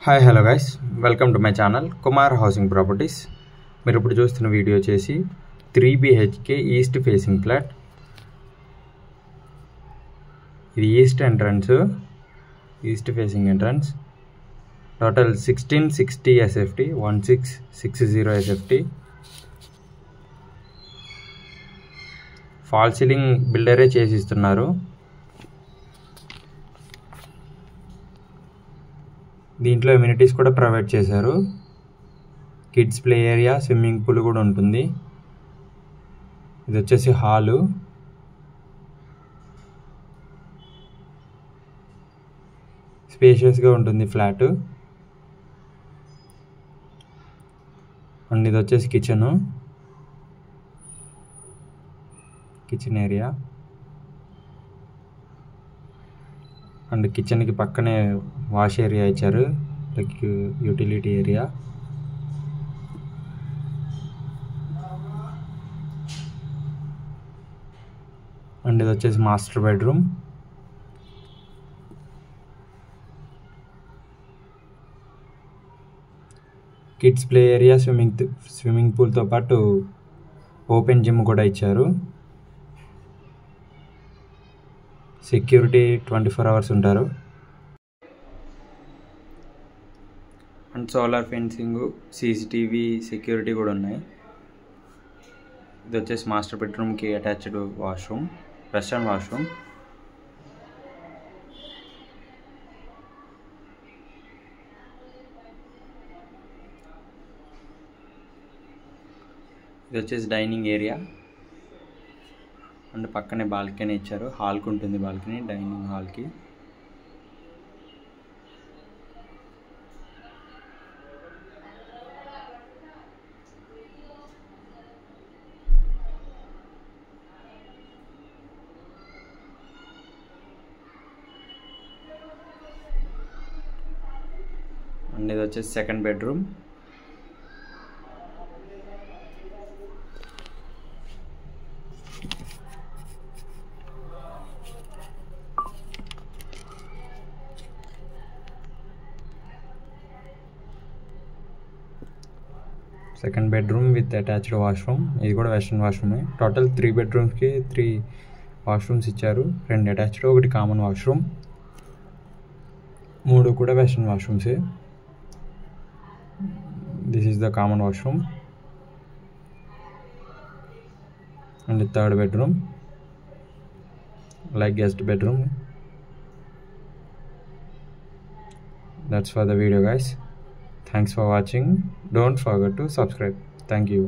Hi hello guys, welcome to my channel Kumar housing properties. మీరు ఇప్పుడు చూస్తున్న వీడియో వచ్చేసి 3 BHK ఈస్ట్ ఫేసింగ్ ఫ్లాట్. ఇది east facing entrance. Total 1660 SFT, 1660 SFT. Fall ceiling బిల్డరే చేసిస్తున్నారు. దీంట్లో ఎమ్యూనిటీస్ కూడా ప్రొవైడ్ చేశారు. Kids play area, swimming pool కూడా ఉంటుంది. ఇది వచ్చేసి హాలు. స్పేషియస్గా ఉంటుంది ఫ్లాట్. అండ్ ఇది వచ్చేసి కిచెన్ ఏరియా. అండ్ కిచెన్కి పక్కనే వాష్ ఏరియా ఇచ్చారు, లైక్ యూటిలిటీ ఏరియా. అండ్ ఇది వచ్చేసి master bedroom. Kids play area, swimming పూల్తో పాటు ఓపెన్ జిమ్ కూడా ఇచ్చారు. సెక్యూరిటీ 24 hours ఉంటారు. And solar fencing, CCTV security కూడా ఉన్నాయి. ఇది వచ్చేసి మాస్టర్ బెడ్రూమ్కి అటాచ్డ్ వాష్రూమ్, వెస్టర్న్ వాష్రూమ్. ఇది వచ్చేసి డైనింగ్ ఏరియా. అండ్ పక్కనే బాల్కనీ ఇచ్చారు. హాల్కి ఉంటుంది బాల్కనీ, డైనింగ్ హాల్కి. అండ్ ఇది వచ్చేసి second bedroom. Second bedroom with attached washroom. ఇది కూడా వెస్టర్న్ వాష్రూమే. టోటల్ 3 bedrooms-కి 3 washrooms ఇచ్చారు. 2 అటాచ్డ్, 1 కామన్ వాష్రూమ్. 3 కూడా వెస్టర్న్ వాష్రూమ్సే. This is the common washroom. And third bedroom, like guest bedroom. That's for the video guys. Thanks for watching. Don't forget to subscribe. Thank you.